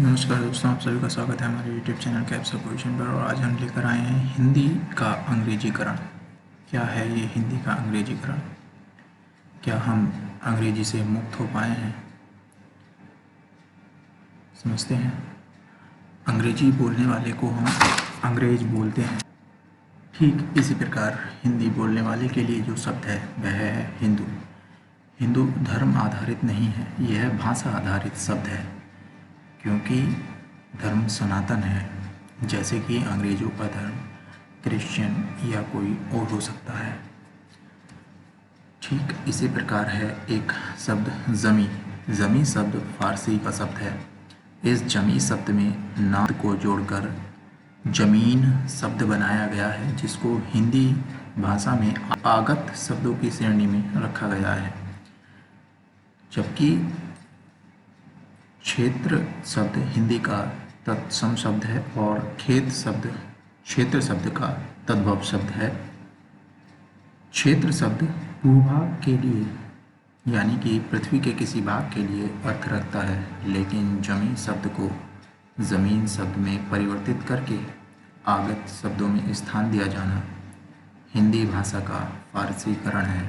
नमस्कार दोस्तों, आप सभी का स्वागत है हमारे YouTube चैनल कैप्स पोजिशन पर। और आज हम लेकर आए हैं हिंदी का अंग्रेजीकरण। क्या है ये हिंदी का अंग्रेजीकरण? क्या हम अंग्रेजी से मुक्त हो पाए हैं? समझते हैं। अंग्रेजी बोलने वाले को हम अंग्रेज बोलते हैं। ठीक इसी प्रकार हिंदी बोलने वाले के लिए जो शब्द है वह है हिंदू। हिंदू धर्म आधारित नहीं है, यह भाषा आधारित शब्द है, क्योंकि धर्म सनातन है। जैसे कि अंग्रेज़ों का धर्म क्रिश्चियन या कोई और हो सकता है। ठीक इसी प्रकार है एक शब्द जमी। जमी शब्द फारसी का शब्द है। इस जमी शब्द में नाद को जोड़कर जमीन शब्द बनाया गया है, जिसको हिंदी भाषा में आगत शब्दों की श्रेणी में रखा गया है। जबकि क्षेत्र शब्द हिंदी का तत्सम शब्द है और खेत शब्द क्षेत्र शब्द का तद्भव शब्द है। क्षेत्र शब्द भूभाग के लिए यानी कि पृथ्वी के किसी भाग के लिए अर्थ रखता है, लेकिन जमीन शब्द को ज़मीन शब्द में परिवर्तित करके आगत शब्दों में स्थान दिया जाना हिंदी भाषा का फारसीकरण है,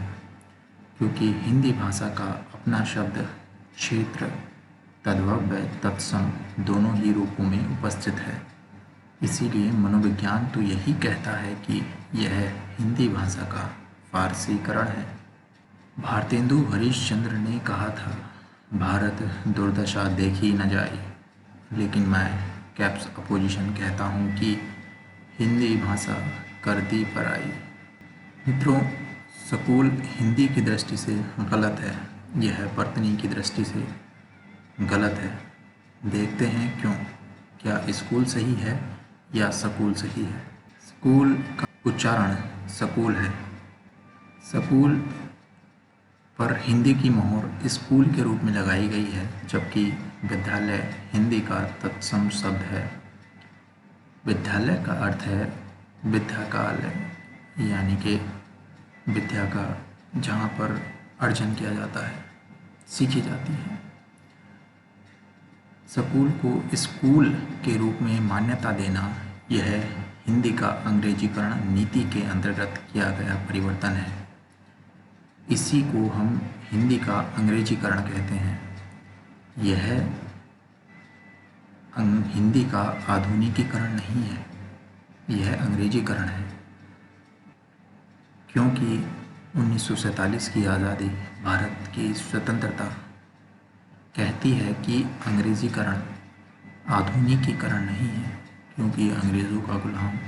क्योंकि हिंदी भाषा का अपना शब्द क्षेत्र तद्भव व तत्सम दोनों ही रूपों में उपस्थित है। इसीलिए मनोविज्ञान तो यही कहता है कि यह हिंदी भाषा का फारसीकरण है। भारतेंदु हरिश्चंद्र ने कहा था, भारत दुर्दशा देखी न जाए, लेकिन मैं कैप्स अपोजिशन कहता हूँ कि हिंदी भाषा कर दी पराई। मित्रों, स्कूल हिंदी की दृष्टि से गलत है, यह वर्तनी की दृष्टि से गलत है। देखते हैं क्यों। क्या स्कूल सही है या स्कूल सही है? स्कूल का उच्चारण स्कूल है। स्कूल पर हिंदी की मोहर स्कूल के रूप में लगाई गई है, जबकि विद्यालय हिंदी का तत्सम शब्द है। विद्यालय का अर्थ है विद्या का आलय, यानी कि विद्या का जहाँ पर अर्जन किया जाता है, सीखी जाती है। स्कूल को स्कूल के रूप में मान्यता देना यह हिंदी का अंग्रेजीकरण नीति के अंतर्गत किया गया परिवर्तन है। इसी को हम हिंदी का अंग्रेजीकरण कहते हैं। यह हिंदी का आधुनिकीकरण नहीं है, यह अंग्रेजीकरण है, क्योंकि 1947 की आज़ादी, भारत की स्वतंत्रता कहती है कि अंग्रेजीकरण आधुनिकीकरण नहीं है, क्योंकि अंग्रेज़ों का गुलाम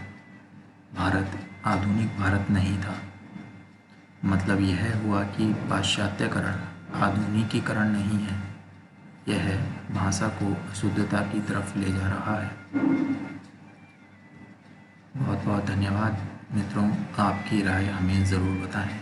भारत आधुनिक भारत नहीं था। मतलब यह हुआ कि पाश्चात्यकरण आधुनिकीकरण नहीं है, यह भाषा को अशुद्धता की तरफ ले जा रहा है। बहुत बहुत धन्यवाद मित्रों, आपकी राय हमें ज़रूर बताएं।